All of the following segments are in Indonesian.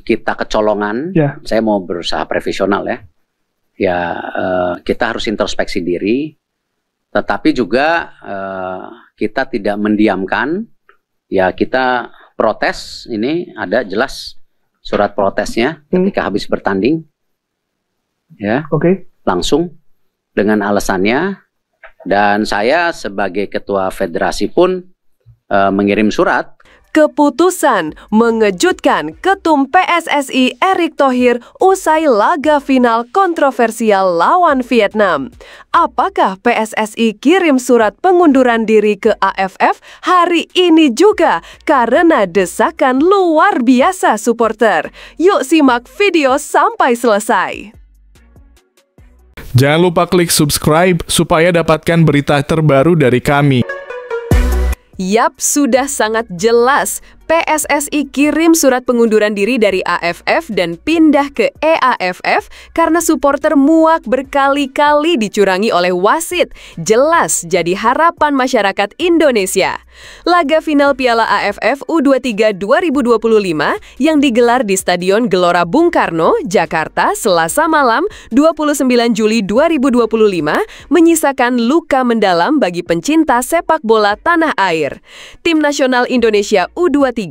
kita kecolongan, saya mau berusaha profesional ya. Kita harus introspeksi diri, tetapi juga kita tidak mendiamkan. Ya, kita protes. Ini ada jelas surat protesnya ketika habis bertanding. Ya, langsung dengan alasannya. Dan saya sebagai ketua federasi pun mengirim surat. Keputusan mengejutkan Ketum PSSI Erick Thohir usai laga final kontroversial lawan Vietnam. Apakah PSSI kirim surat pengunduran diri ke AFF hari ini juga karena desakan luar biasa supporter? Yuk simak video sampai selesai. Jangan lupa klik subscribe supaya dapatkan berita terbaru dari kami. Yap, sudah sangat jelas. PSSI kirim surat pengunduran diri dari AFF dan pindah ke EAFF karena supporter muak berkali-kali dicurangi oleh wasit. Jelas jadi harapan masyarakat Indonesia. Laga final Piala AFF U23 2025 yang digelar di Stadion Gelora Bung Karno, Jakarta, Selasa malam 29 Juli 2025 menyisakan luka mendalam bagi pencinta sepak bola tanah air. Tim nasional Indonesia U23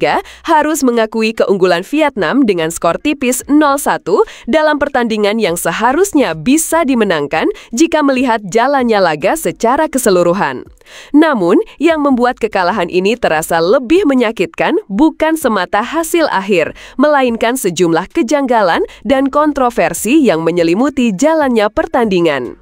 harus mengakui keunggulan Vietnam dengan skor tipis 0-1 dalam pertandingan yang seharusnya bisa dimenangkan jika melihat jalannya laga secara keseluruhan. Namun, yang membuat kekalahan ini terasa lebih menyakitkan bukan semata hasil akhir, melainkan sejumlah kejanggalan dan kontroversi yang menyelimuti jalannya pertandingan.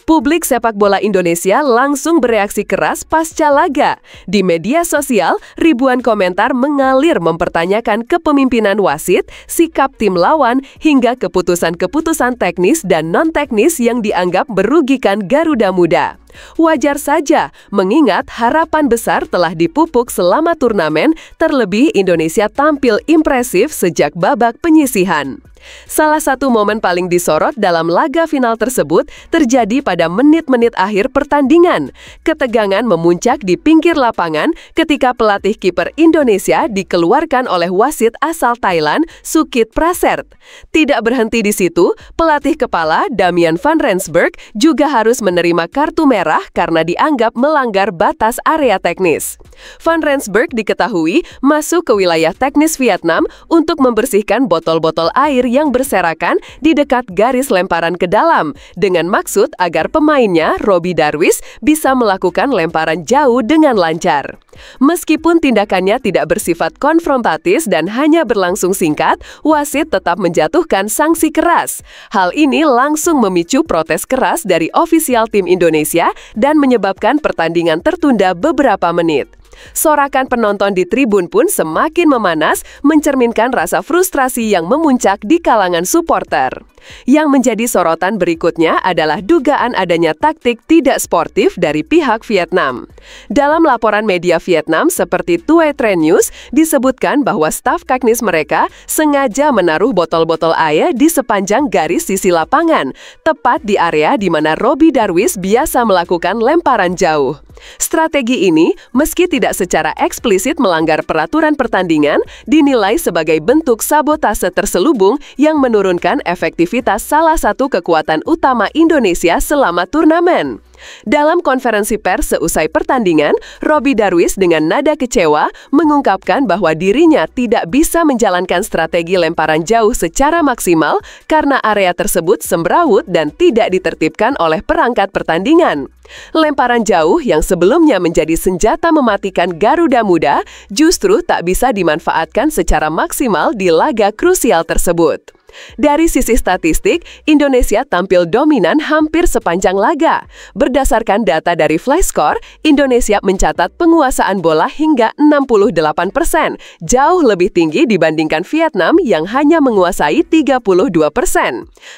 Publik sepak bola Indonesia langsung bereaksi keras pasca laga. Di media sosial, ribuan komentar mengalir mempertanyakan kepemimpinan wasit, sikap tim lawan, hingga keputusan-keputusan teknis dan non-teknis yang dianggap merugikan Garuda Muda. Wajar saja, mengingat harapan besar telah dipupuk selama turnamen, terlebih Indonesia tampil impresif sejak babak penyisihan. Salah satu momen paling disorot dalam laga final tersebut terjadi pada menit-menit akhir pertandingan. Ketegangan memuncak di pinggir lapangan ketika pelatih kiper Indonesia dikeluarkan oleh wasit asal Thailand, Sukit Prasert. Tidak berhenti di situ, pelatih kepala Damian van Rensburg juga harus menerima kartu merah karena dianggap melanggar batas area teknis. Van Rensburg diketahui masuk ke wilayah teknis Vietnam untuk membersihkan botol-botol air yang berserakan di dekat garis lemparan ke dalam, dengan maksud agar pemainnya, Robbie Darwish, bisa melakukan lemparan jauh dengan lancar. Meskipun tindakannya tidak bersifat konfrontatif dan hanya berlangsung singkat, wasit tetap menjatuhkan sanksi keras. Hal ini langsung memicu protes keras dari ofisial tim Indonesia dan menyebabkan pertandingan tertunda beberapa menit. Sorakan penonton di tribun pun semakin memanas, mencerminkan rasa frustrasi yang memuncak di kalangan supporter. Yang menjadi sorotan berikutnya adalah dugaan adanya taktik tidak sportif dari pihak Vietnam. Dalam laporan media Vietnam seperti Tue Tren News, disebutkan bahwa staf teknis mereka sengaja menaruh botol-botol air di sepanjang garis sisi lapangan, tepat di area di mana Robbie Darwish biasa melakukan lemparan jauh. Strategi ini, meski tidak secara eksplisit melanggar peraturan pertandingan, dinilai sebagai bentuk sabotase terselubung yang menurunkan efektivitas salah satu kekuatan utama Indonesia selama turnamen. Dalam konferensi pers seusai pertandingan, Robbie Darwish dengan nada kecewa mengungkapkan bahwa dirinya tidak bisa menjalankan strategi lemparan jauh secara maksimal karena area tersebut semrawut dan tidak ditertibkan oleh perangkat pertandingan. Lemparan jauh yang sebelumnya menjadi senjata mematikan Garuda Muda justru tak bisa dimanfaatkan secara maksimal di laga krusial tersebut. Dari sisi statistik, Indonesia tampil dominan hampir sepanjang laga. Berdasarkan data dari Flyscore, Indonesia mencatat penguasaan bola hingga 68%, jauh lebih tinggi dibandingkan Vietnam yang hanya menguasai 32%.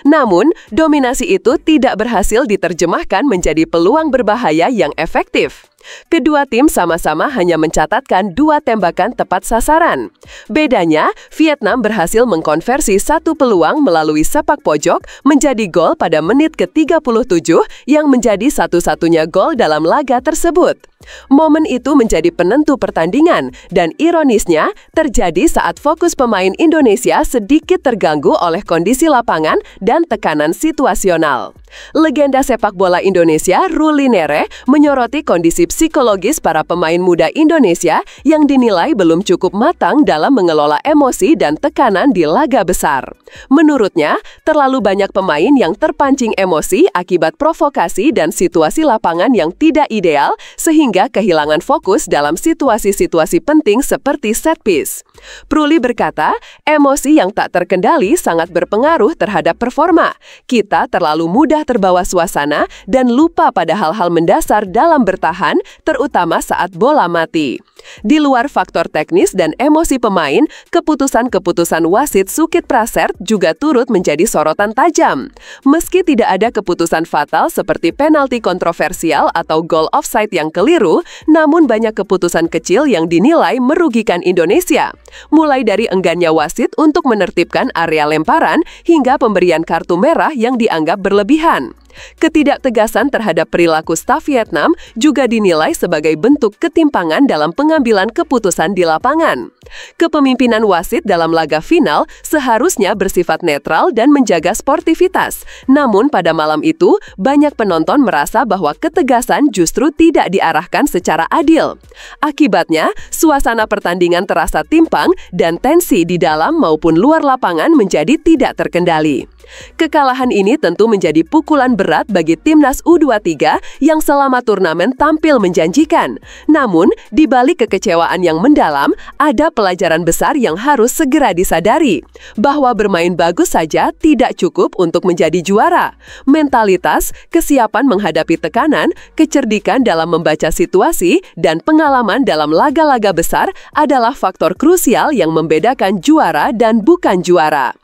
Namun, dominasi itu tidak berhasil diterjemahkan menjadi peluang berbahaya yang efektif. Kedua tim sama-sama hanya mencatatkan 2 tembakan tepat sasaran. Bedanya, Vietnam berhasil mengkonversi 1 peluang melalui sepak pojok menjadi gol pada menit ke-37 yang menjadi satu-satunya gol dalam laga tersebut. Momen itu menjadi penentu pertandingan dan ironisnya terjadi saat fokus pemain Indonesia sedikit terganggu oleh kondisi lapangan dan tekanan situasional. Legenda sepak bola Indonesia, Ruli Nere, menyoroti kondisi psikologis para pemain muda Indonesia yang dinilai belum cukup matang dalam mengelola emosi dan tekanan di laga besar. Menurutnya, terlalu banyak pemain yang terpancing emosi akibat provokasi dan situasi lapangan yang tidak ideal sehingga kehilangan fokus dalam situasi-situasi penting seperti set piece. Pruli berkata, emosi yang tak terkendali sangat berpengaruh terhadap performa. Kita terlalu mudah terbawa suasana dan lupa pada hal-hal mendasar dalam bertahan, terutama saat bola mati. Di luar faktor teknis dan emosi pemain, keputusan-keputusan wasit Sukit Prasert juga turut menjadi sorotan tajam. Meski tidak ada keputusan fatal seperti penalti kontroversial atau gol offside yang keliru, namun banyak keputusan kecil yang dinilai merugikan Indonesia. Mulai dari enggannya wasit untuk menertibkan area lemparan hingga pemberian kartu merah yang dianggap berlebihan. Ketidaktegasan terhadap perilaku staf Vietnam juga dinilai sebagai bentuk ketimpangan dalam pengambilan keputusan di lapangan. Kepemimpinan wasit dalam laga final seharusnya bersifat netral dan menjaga sportivitas. Namun pada malam itu, banyak penonton merasa bahwa ketegasan justru tidak diarahkan secara adil. Akibatnya, suasana pertandingan terasa timpang dan tensi di dalam maupun luar lapangan menjadi tidak terkendali. Kekalahan ini tentu menjadi pukulan berat bagi timnas U23 yang selama turnamen tampil menjanjikan. Namun, di balik kekecewaan yang mendalam, ada pelajaran besar yang harus segera disadari. Bahwa bermain bagus saja tidak cukup untuk menjadi juara. Mentalitas, kesiapan menghadapi tekanan, kecerdikan dalam membaca situasi, dan pengalaman dalam laga-laga besar adalah faktor krusial yang membedakan juara dan bukan juara.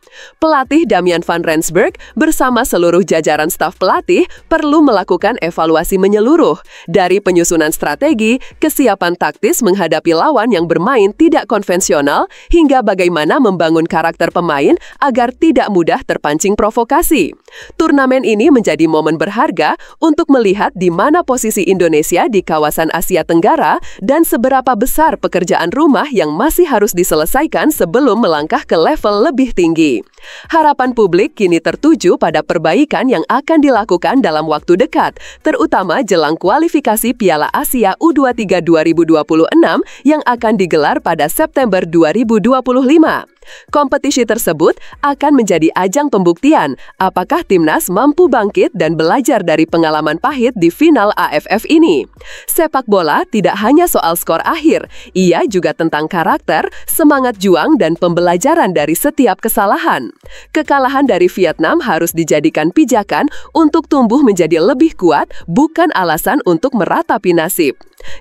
Pelatih Damian van Rensburg bersama seluruh jajaran staf pelatih perlu melakukan evaluasi menyeluruh dari penyusunan strategi, kesiapan taktis menghadapi lawan yang bermain tidak konvensional, hingga bagaimana membangun karakter pemain agar tidak mudah terpancing provokasi. Turnamen ini menjadi momen berharga untuk melihat di mana posisi Indonesia di kawasan Asia Tenggara dan seberapa besar pekerjaan rumah yang masih harus diselesaikan sebelum melangkah ke level lebih tinggi. Harapan publik kini tertuju pada perbaikan yang akan dilakukan dalam waktu dekat, terutama jelang kualifikasi Piala Asia U23 2026 yang akan digelar pada September 2025. Kompetisi tersebut akan menjadi ajang pembuktian apakah timnas mampu bangkit dan belajar dari pengalaman pahit di final AFF ini. Sepak bola tidak hanya soal skor akhir, ia juga tentang karakter, semangat juang, dan pembelajaran dari setiap kesalahan. Kekalahan dari Vietnam harus dijadikan pijakan untuk tumbuh menjadi lebih kuat, bukan alasan untuk meratapi nasib.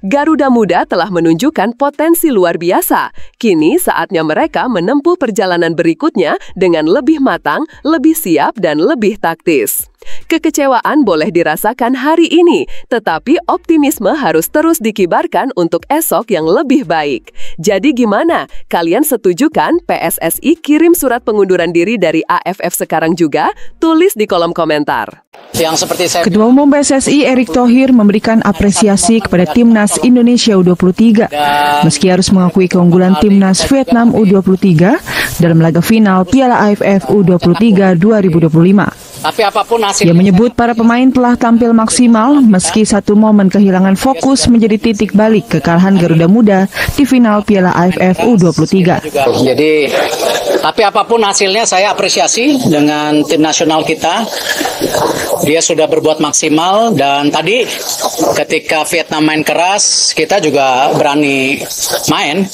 Garuda Muda telah menunjukkan potensi luar biasa. Kini saatnya mereka menempuh perjalanan berikutnya dengan lebih matang, lebih siap, dan lebih taktis. Kekecewaan boleh dirasakan hari ini, tetapi optimisme harus terus dikibarkan untuk esok yang lebih baik. Jadi gimana? Kalian setuju kan PSSI kirim surat pengunduran diri dari AFF sekarang juga? Tulis di kolom komentar. Ketua Umum PSSI Erick Thohir memberikan apresiasi kepada Timnas Indonesia U23 meski harus mengakui keunggulan Timnas Vietnam U23 dalam laga final Piala AFF U23 2025. Ia menyebut para pemain telah tampil maksimal meski satu momen kehilangan fokus menjadi titik balik kekalahan Garuda Muda di final Piala AFF U23. Jadi, tapi apapun hasilnya saya apresiasi dengan tim nasional kita. Dia sudah berbuat maksimal dan tadi ketika Vietnam main keras, kita juga berani main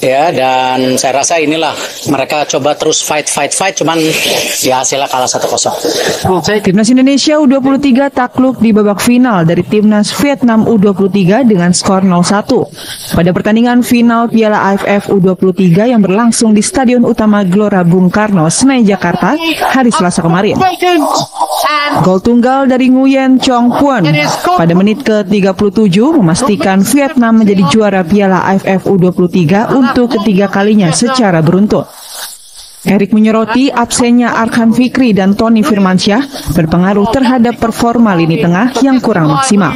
ya, dan saya rasa inilah mereka coba terus fight cuman ya hasilnya kalah 1-0. Timnas Indonesia U23 takluk di babak final dari Timnas Vietnam U23 dengan skor 0-1 pada pertandingan final Piala AFF U23 yang berlangsung di Stadion Utama Gelora Bung Karno, Senayan, Jakarta hari Selasa kemarin. Gol tunggal dari Nguyen Chong Phuon pada menit ke-37 memastikan Vietnam menjadi juara Piala AFF U23 untuk ketiga kalinya secara beruntun. Erik menyoroti absennya Arkan Fikri dan Tony Firmansyah berpengaruh terhadap performa lini tengah yang kurang maksimal.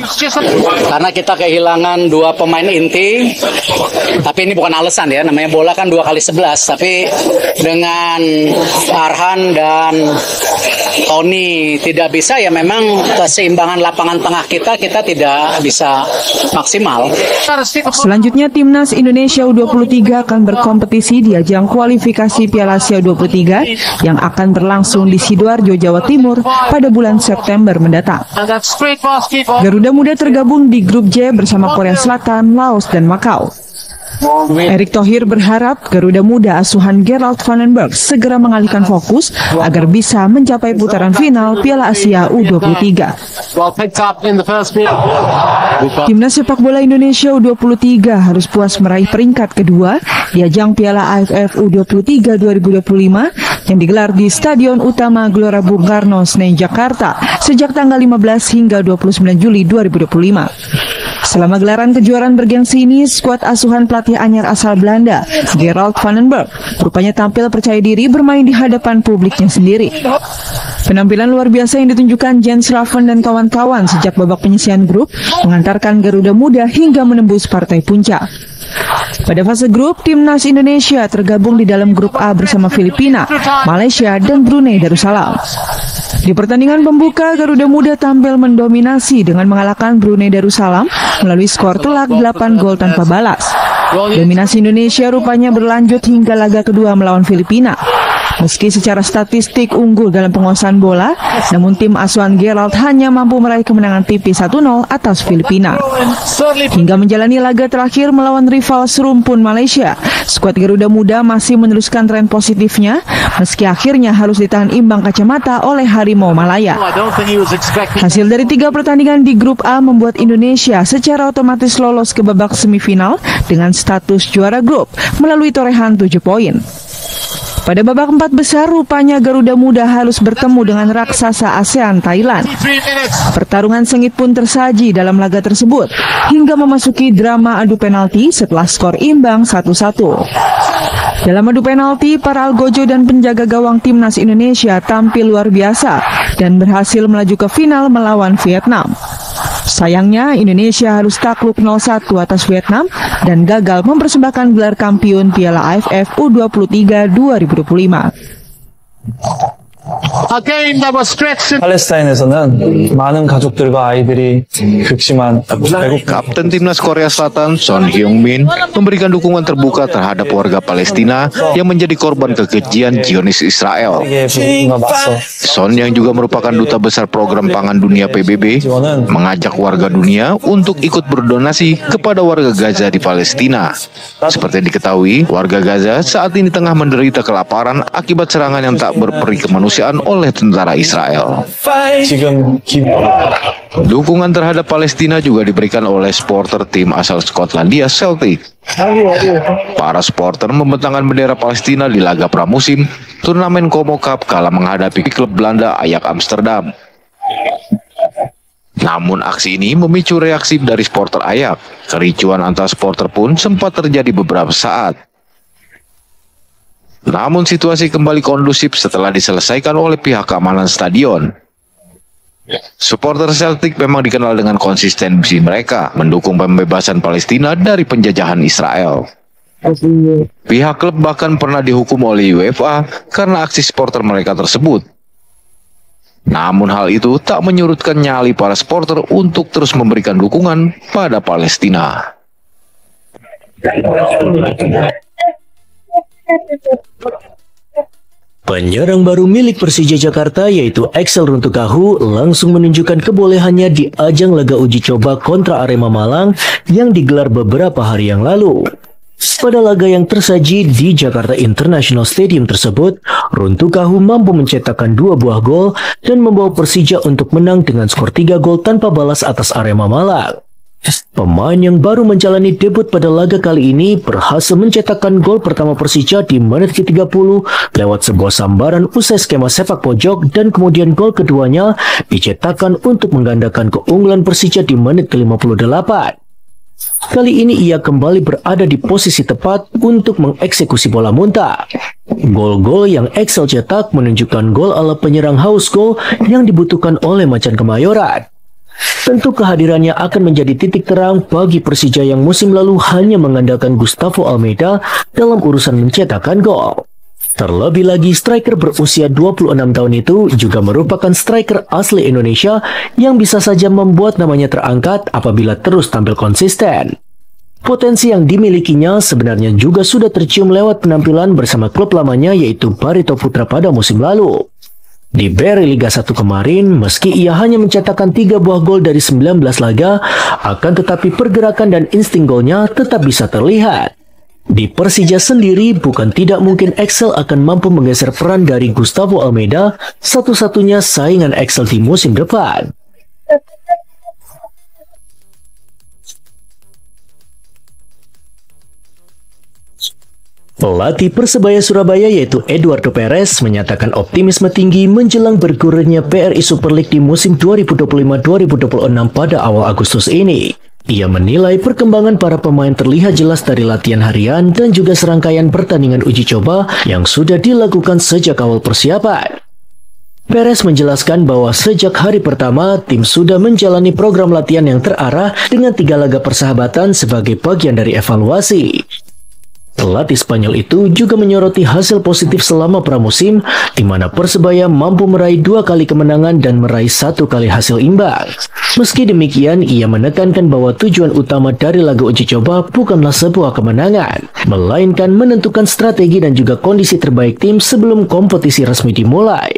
Karena kita kehilangan dua pemain inti, tapi ini bukan alasan ya, namanya bola kan 2x11, tapi dengan Arhan dan Tony tidak bisa ya, memang keseimbangan lapangan tengah kita tidak bisa maksimal. Selanjutnya Timnas Indonesia U23 akan berkompetisi di ajang kualifikasi Piala Asia U23 yang akan berlangsung di Sidoarjo, Jawa Timur pada bulan September mendatang. Garuda Muda tergabung di grup J bersama Korea Selatan, Laos, dan Makau. Erick Thohir berharap Garuda Muda asuhan Gerald Vandenberg segera mengalihkan fokus agar bisa mencapai putaran final Piala Asia U23. Timnas sepak bola Indonesia U23 harus puas meraih peringkat kedua di ajang Piala AFF U23 2025 yang digelar di Stadion Utama Gelora Bung Karno, Senayan, Jakarta sejak tanggal 15 hingga 29 Juli 2025. Selama gelaran kejuaraan bergengsi ini, skuad asuhan pelatih anyar asal Belanda, Gerald Vandenberg, rupanya tampil percaya diri bermain di hadapan publiknya sendiri. Penampilan luar biasa yang ditunjukkan Jens Raven dan kawan-kawan sejak babak penyisihan grup mengantarkan Garuda Muda hingga menembus partai puncak. Pada fase grup, Timnas Indonesia tergabung di dalam grup A bersama Filipina, Malaysia, dan Brunei Darussalam. Di pertandingan pembuka, Garuda Muda tampil mendominasi dengan mengalahkan Brunei Darussalam melalui skor telak 8 gol tanpa balas. Dominasi Indonesia rupanya berlanjut hingga laga kedua melawan Filipina. Meski secara statistik unggul dalam penguasaan bola, namun tim asuhan Gerald hanya mampu meraih kemenangan tipis 1-0 atas Filipina. Hingga menjalani laga terakhir melawan rival serumpun Malaysia, skuad Garuda Muda masih meneruskan tren positifnya, meski akhirnya harus ditahan imbang kacamata oleh Harimau Malaya. Hasil dari 3 pertandingan di grup A membuat Indonesia secara otomatis lolos ke babak semifinal dengan status juara grup melalui torehan 7 poin. Pada babak 4 besar, rupanya Garuda Muda harus bertemu dengan raksasa ASEAN Thailand. Pertarungan sengit pun tersaji dalam laga tersebut, hingga memasuki drama adu penalti setelah skor imbang 1-1. Dalam adu penalti, para algojo dan penjaga gawang Timnas Indonesia tampil luar biasa dan berhasil melaju ke final melawan Vietnam. Sayangnya, Indonesia harus takluk 0-1 atas Vietnam dan gagal mempersembahkan gelar kampiun Piala AFF U23 2025. 팔레스타인에서는 많은 가족들과 아이들이 극심한 애국. Kapten Timnas Korea Selatan Son Heung-min memberikan dukungan terbuka terhadap warga Palestina yang menjadi korban kekejian Zionis Israel. Son yang juga merupakan duta besar program pangan dunia PBB mengajak warga dunia untuk ikut berdonasi kepada warga Gaza di Palestina. Seperti diketahui, warga Gaza saat ini tengah menderita kelaparan akibat serangan yang tak berperi kemanusiaan oleh tentara Israel. Dukungan terhadap Palestina juga diberikan oleh supporter tim asal Skotlandia Celtic. Para supporter membentangkan bendera Palestina di laga pramusim turnamen Como Cup kala menghadapi klub Belanda Ajax Amsterdam. Namun aksi ini memicu reaksi dari supporter Ajax. Kericuan antar supporter pun sempat terjadi beberapa saat. Namun situasi kembali kondusif setelah diselesaikan oleh pihak keamanan stadion. Supporter Celtic memang dikenal dengan konsistensi mereka mendukung pembebasan Palestina dari penjajahan Israel. Pihak klub bahkan pernah dihukum oleh UEFA karena aksi supporter mereka tersebut. Namun hal itu tak menyurutkan nyali para supporter untuk terus memberikan dukungan pada Palestina. Penyerang baru milik Persija Jakarta yaitu Axel Runtukahu langsung menunjukkan kebolehannya di ajang laga uji coba kontra Arema Malang yang digelar beberapa hari yang lalu. Pada laga yang tersaji di Jakarta International Stadium tersebut, Runtukahu mampu mencetakkan 2 buah gol dan membawa Persija untuk menang dengan skor 3 gol tanpa balas atas Arema Malang. Pemain yang baru menjalani debut pada laga kali ini berhasil mencetakkan gol pertama Persija di menit ke-30 lewat sebuah sambaran usai skema sepak pojok, dan kemudian gol keduanya dicetakkan untuk menggandakan keunggulan Persija di menit ke-58. Kali ini ia kembali berada di posisi tepat untuk mengeksekusi bola muntah. Gol-gol yang Excel cetak menunjukkan gol ala penyerang haus gol yang dibutuhkan oleh Macan Kemayoran. Tentu kehadirannya akan menjadi titik terang bagi Persija yang musim lalu hanya mengandalkan Gustavo Almeida dalam urusan mencetakkan gol. Terlebih lagi, striker berusia 26 tahun itu juga merupakan striker asli Indonesia yang bisa saja membuat namanya terangkat apabila terus tampil konsisten. Potensi yang dimilikinya sebenarnya juga sudah tercium lewat penampilan bersama klub lamanya yaitu Barito Putra pada musim lalu. Di BRI Liga 1 kemarin, meski ia hanya mencetakkan 3 buah gol dari 19 laga, akan tetapi pergerakan dan insting golnya tetap bisa terlihat. Di Persija sendiri, bukan tidak mungkin Excel akan mampu menggeser peran dari Gustavo Almeida, satu-satunya saingan Excel di musim depan. Pelatih Persebaya Surabaya yaitu Eduardo Perez menyatakan optimisme tinggi menjelang bergulirnya BRI Super League di musim 2025-2026 pada awal Agustus ini. Ia menilai perkembangan para pemain terlihat jelas dari latihan harian dan juga serangkaian pertandingan uji coba yang sudah dilakukan sejak awal persiapan. Perez menjelaskan bahwa sejak hari pertama, tim sudah menjalani program latihan yang terarah dengan 3 laga persahabatan sebagai bagian dari evaluasi. Pelatih Spanyol itu juga menyoroti hasil positif selama pramusim, di mana Persebaya mampu meraih 2 kali kemenangan dan meraih 1 kali hasil imbang. Meski demikian, ia menekankan bahwa tujuan utama dari laga uji coba bukanlah sebuah kemenangan, melainkan menentukan strategi dan juga kondisi terbaik tim sebelum kompetisi resmi dimulai.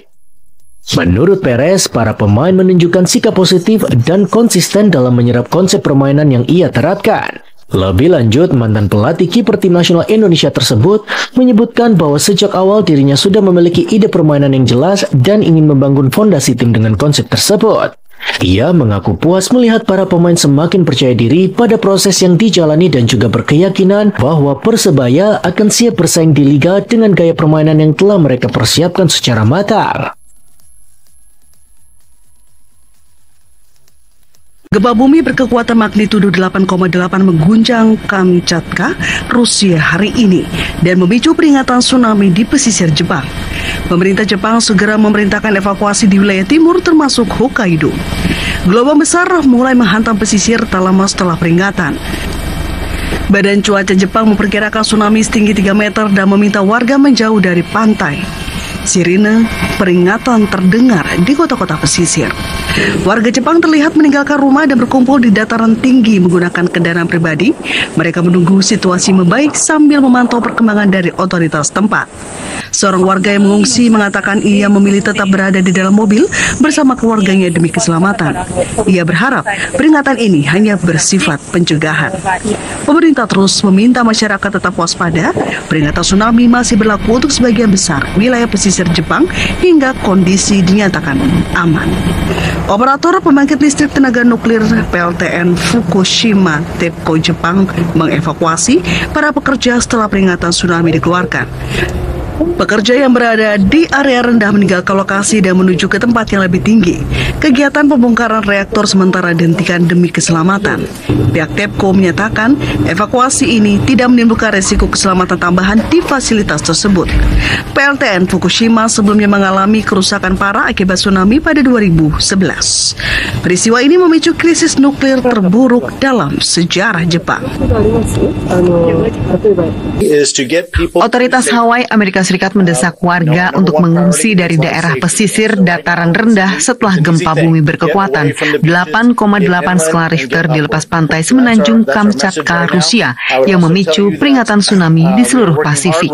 Menurut Perez, para pemain menunjukkan sikap positif dan konsisten dalam menyerap konsep permainan yang ia terapkan. Lebih lanjut, mantan pelatih kiper tim nasional Indonesia tersebut menyebutkan bahwa sejak awal dirinya sudah memiliki ide permainan yang jelas dan ingin membangun fondasi tim dengan konsep tersebut. Ia mengaku puas melihat para pemain semakin percaya diri pada proses yang dijalani dan juga berkeyakinan bahwa Persebaya akan siap bersaing di liga dengan gaya permainan yang telah mereka persiapkan secara matang. Gempa bumi berkekuatan magnitudo 8,8 mengguncang Kamchatka, Rusia hari ini dan memicu peringatan tsunami di pesisir Jepang. Pemerintah Jepang segera memerintahkan evakuasi di wilayah timur termasuk Hokkaido. Gelombang besar mulai menghantam pesisir tak lama setelah peringatan. Badan Cuaca Jepang memperkirakan tsunami setinggi 3 meter dan meminta warga menjauh dari pantai. Sirine peringatan terdengar di kota-kota pesisir. Warga Jepang terlihat meninggalkan rumah dan berkumpul di dataran tinggi menggunakan kendaraan pribadi. Mereka menunggu situasi membaik sambil memantau perkembangan dari otoritas tempat. Seorang warga yang mengungsi mengatakan ia memilih tetap berada di dalam mobil bersama keluarganya demi keselamatan. Ia berharap peringatan ini hanya bersifat pencegahan. Pemerintah terus meminta masyarakat tetap waspada. Peringatan tsunami masih berlaku untuk sebagian besar wilayah pesisir Jepang hingga kondisi dinyatakan aman. Operator pembangkit listrik tenaga nuklir PLTN Fukushima TEPCO Jepang mengevakuasi para pekerja setelah peringatan tsunami dikeluarkan. Pekerja yang berada di area rendah meninggalkan lokasi dan menuju ke tempat yang lebih tinggi. Kegiatan pembongkaran reaktor sementara dihentikan demi keselamatan. Pihak TEPCO menyatakan evakuasi ini tidak menimbulkan resiko keselamatan tambahan di fasilitas tersebut. PLTN Fukushima sebelumnya mengalami kerusakan parah akibat tsunami pada 2011. Peristiwa ini memicu krisis nuklir terburuk dalam sejarah Jepang. Otoritas Hawaii, Amerika Serikat mendesak warga untuk mengungsi dari daerah pesisir dataran rendah setelah gempa bumi berkekuatan 8,8 skala Richter di lepas pantai semenanjung Kamchatka, Rusia, yang memicu peringatan tsunami di seluruh Pasifik.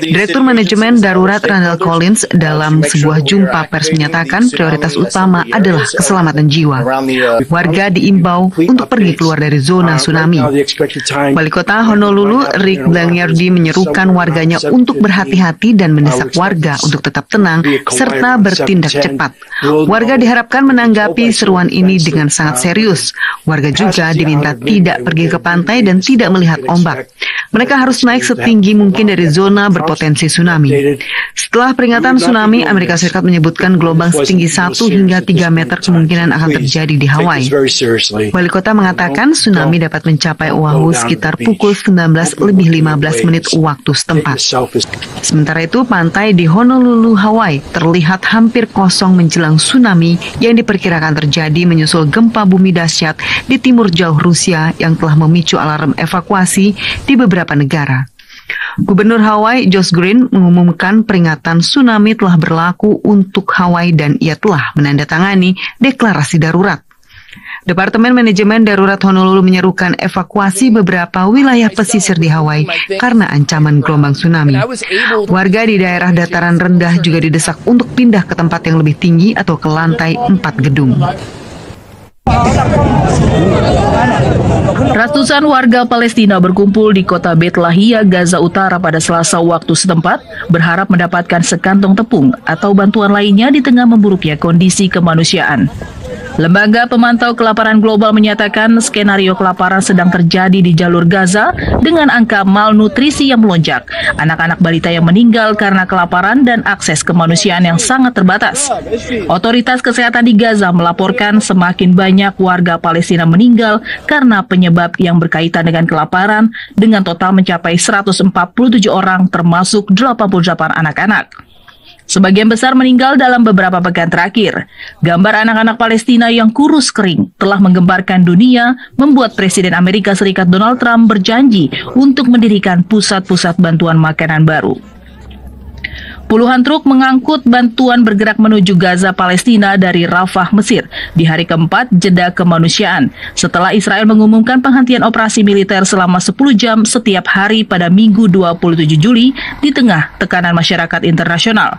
Direktur Manajemen Darurat Randall Collins dalam sebuah jumpa pers menyatakan prioritas utama adalah keselamatan jiwa. Warga diimbau untuk pergi keluar dari zona tsunami. Wali Kota Honolulu, Rick Blangiardi, menyerukan warganya untuk berhati-hati dan mendesak warga untuk tetap tenang serta bertindak cepat. Warga diharapkan menanggapi seruan ini dengan sangat serius. Warga juga diminta tidak pergi ke pantai dan tidak melihat ombak. Mereka harus naik setinggi mungkin dari zona berpotensi tsunami. Setelah peringatan tsunami, Amerika Serikat menyebutkan gelombang setinggi 1 hingga 3 meter kemungkinan akan terjadi di Hawaii. Wali kota mengatakan tsunami dapat mencapai Oahu sekitar pukul 19:15 waktu setempat. Sementara itu, pantai di Honolulu, Hawaii terlihat hampir kosong menjelang tsunami yang diperkirakan terjadi menyusul gempa bumi dahsyat di timur jauh Rusia yang telah memicu alarm evakuasi di beberapa negara. Gubernur Hawaii, Josh Green, mengumumkan peringatan tsunami telah berlaku untuk Hawaii dan ia telah menandatangani deklarasi darurat. Departemen Manajemen Darurat Honolulu menyerukan evakuasi beberapa wilayah pesisir di Hawaii karena ancaman gelombang tsunami. Warga di daerah dataran rendah juga didesak untuk pindah ke tempat yang lebih tinggi atau ke lantai 4 gedung. Ratusan warga Palestina berkumpul di kota Beit Lahia, Gaza Utara pada Selasa waktu setempat, berharap mendapatkan sekantong tepung atau bantuan lainnya di tengah memburuknya kondisi kemanusiaan. Lembaga Pemantau Kelaparan Global menyatakan skenario kelaparan sedang terjadi di jalur Gaza dengan angka malnutrisi yang melonjak, anak-anak balita yang meninggal karena kelaparan, dan akses kemanusiaan yang sangat terbatas. Otoritas kesehatan di Gaza melaporkan semakin banyak warga Palestina meninggal karena penyebab yang berkaitan dengan kelaparan, dengan total mencapai 147 orang termasuk 88 anak-anak. Sebagian besar meninggal dalam beberapa pekan terakhir. Gambar anak-anak Palestina yang kurus kering telah menggemparkan dunia, membuat Presiden Amerika Serikat Donald Trump berjanji untuk mendirikan pusat-pusat bantuan makanan baru. Puluhan truk mengangkut bantuan bergerak menuju Gaza, Palestina dari Rafah, Mesir di hari keempat jeda kemanusiaan setelah Israel mengumumkan penghentian operasi militer selama 10 jam setiap hari pada Minggu 27 Juli di tengah tekanan masyarakat internasional.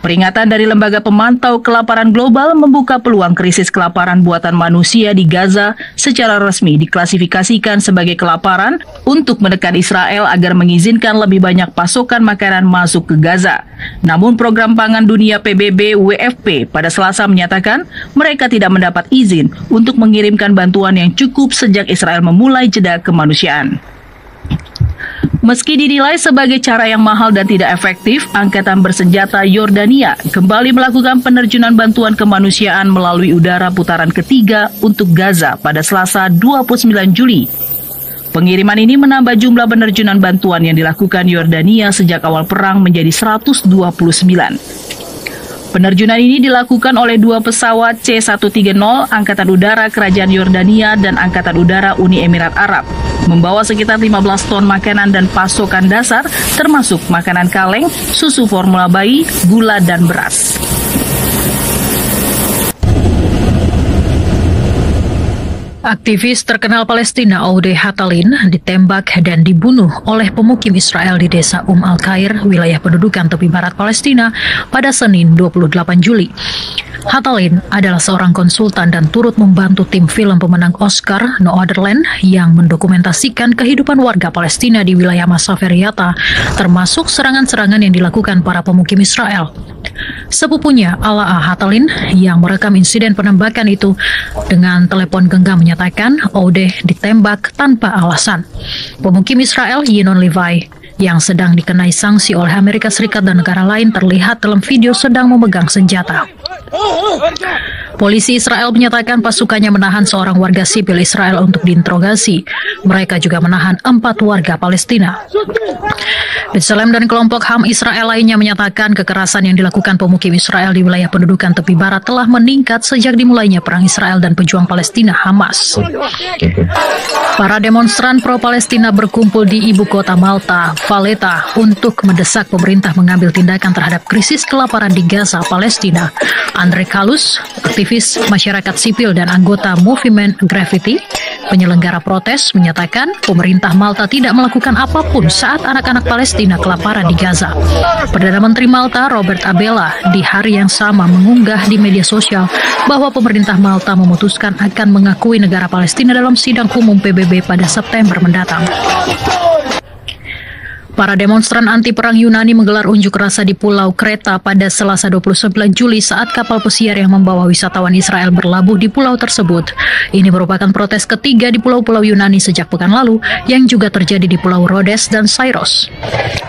Peringatan dari Lembaga Pemantau Kelaparan Global membuka peluang krisis kelaparan buatan manusia di Gaza secara resmi diklasifikasikan sebagai kelaparan untuk menekan Israel agar mengizinkan lebih banyak pasokan makanan masuk ke Gaza. Namun Program Pangan Dunia PBB WFP pada Selasa menyatakan mereka tidak mendapat izin untuk mengirimkan bantuan yang cukup sejak Israel memulai jeda kemanusiaan. Meski dinilai sebagai cara yang mahal dan tidak efektif, Angkatan Bersenjata Yordania kembali melakukan penerjunan bantuan kemanusiaan melalui udara putaran ketiga untuk Gaza pada Selasa 29 Juli. Pengiriman ini menambah jumlah penerjunan bantuan yang dilakukan Yordania sejak awal perang menjadi 129. Penerjunan ini dilakukan oleh 2 pesawat C-130 Angkatan Udara Kerajaan Yordania dan Angkatan Udara Uni Emirat Arab, membawa sekitar 15 ton makanan dan pasokan dasar, termasuk makanan kaleng, susu formula bayi, gula, dan beras. Aktivis terkenal Palestina Oude Hatalin ditembak dan dibunuh oleh pemukim Israel di desa Al-Khair, wilayah pendudukan tepi barat Palestina pada Senin 28 Juli. Hatalin adalah seorang konsultan dan turut membantu tim film pemenang Oscar No Other Land yang mendokumentasikan kehidupan warga Palestina di wilayah Masafer Yatta, termasuk serangan-serangan yang dilakukan para pemukim Israel. Sepupunya Alaa Hatalin yang merekam insiden penembakan itu dengan telepon genggam menyatakan Oude ditembak tanpa alasan. Pemukim Israel Yinon Levi yang sedang dikenai sanksi oleh Amerika Serikat dan negara lain terlihat dalam video sedang memegang senjata. Polisi Israel menyatakan pasukannya menahan seorang warga sipil Israel untuk diinterogasi. Mereka juga menahan 4 warga Palestina. B'Tselem dan kelompok HAM Israel lainnya menyatakan kekerasan yang dilakukan pemukim Israel di wilayah pendudukan tepi barat telah meningkat sejak dimulainya perang Israel dan pejuang Palestina Hamas. Para demonstran pro-Palestina berkumpul di ibu kota Malta, Valletta, untuk mendesak pemerintah mengambil tindakan terhadap krisis kelaparan di Gaza, Palestina. Andre Kalus, aktivis masyarakat sipil dan anggota Movement Graffiti, penyelenggara protes, menyatakan pemerintah Malta tidak melakukan apapun saat anak-anak Palestina kelaparan di Gaza. Perdana Menteri Malta, Robert Abela, di hari yang sama mengunggah di media sosial bahwa pemerintah Malta memutuskan akan mengakui negara Palestina dalam sidang umum PBB pada September mendatang. Para demonstran anti-perang Yunani menggelar unjuk rasa di Pulau Kreta pada Selasa 29 Juli saat kapal pesiar yang membawa wisatawan Israel berlabuh di pulau tersebut. Ini merupakan protes ketiga di pulau-pulau Yunani sejak pekan lalu yang juga terjadi di Pulau Rhodes dan Syros.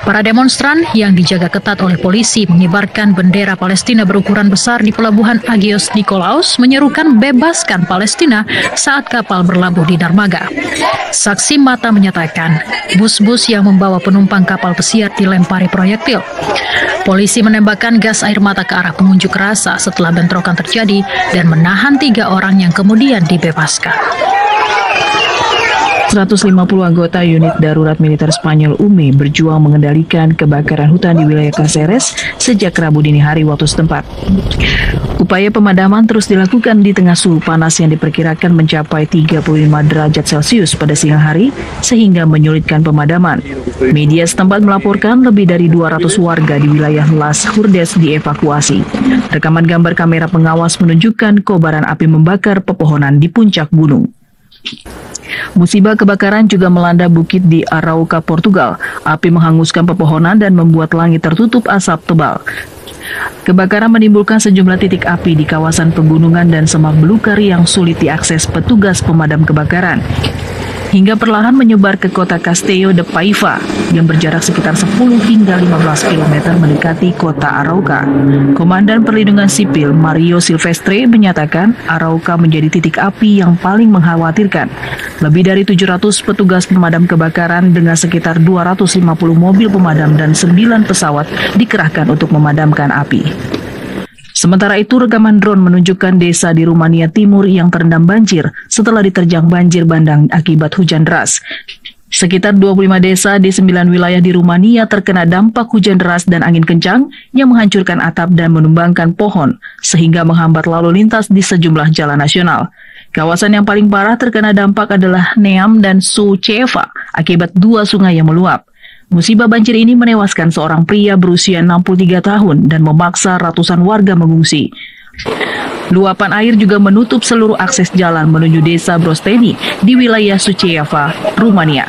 Para demonstran yang dijaga ketat oleh polisi mengibarkan bendera Palestina berukuran besar di pelabuhan Agios Nikolaos, menyerukan bebaskan Palestina saat kapal berlabuh di dermaga. Saksi mata menyatakan bus-bus yang membawa penumpang kapal pesiar dilempari proyektil. Polisi menembakkan gas air mata ke arah pengunjuk rasa setelah bentrokan terjadi dan menahan 3 orang yang kemudian dibebaskan. 150 anggota unit darurat militer Spanyol UME berjuang mengendalikan kebakaran hutan di wilayah Caceres sejak Rabu dini hari waktu setempat. Upaya pemadaman terus dilakukan di tengah suhu panas yang diperkirakan mencapai 35 derajat Celcius pada siang hari sehingga menyulitkan pemadaman. Media setempat melaporkan lebih dari 200 warga di wilayah Las Hurdes dievakuasi. Rekaman gambar kamera pengawas menunjukkan kobaran api membakar pepohonan di puncak gunung. Musibah kebakaran juga melanda bukit di Arauca, Portugal. Api menghanguskan pepohonan dan membuat langit tertutup asap tebal. Kebakaran menimbulkan sejumlah titik api di kawasan pegunungan dan semak belukar yang sulit diakses petugas pemadam kebakaran, hingga perlahan menyebar ke kota Castelló de Paiva yang berjarak sekitar 10 hingga 15 km mendekati kota Arauca. Komandan Perlindungan Sipil Mario Silvestre menyatakan Arauca menjadi titik api yang paling mengkhawatirkan. Lebih dari 700 petugas pemadam kebakaran dengan sekitar 250 mobil pemadam dan 9 pesawat dikerahkan untuk memadamkan api. Sementara itu, rekaman drone menunjukkan desa di Rumania Timur yang terendam banjir setelah diterjang banjir bandang akibat hujan deras. Sekitar 25 desa di 9 wilayah di Rumania terkena dampak hujan deras dan angin kencang yang menghancurkan atap dan menumbangkan pohon, sehingga menghambat lalu lintas di sejumlah jalan nasional. Kawasan yang paling parah terkena dampak adalah Neam dan Suceava akibat 2 sungai yang meluap. Musibah banjir ini menewaskan seorang pria berusia 63 tahun dan memaksa ratusan warga mengungsi. Luapan air juga menutup seluruh akses jalan menuju desa Brosteni di wilayah Suceava, Rumania.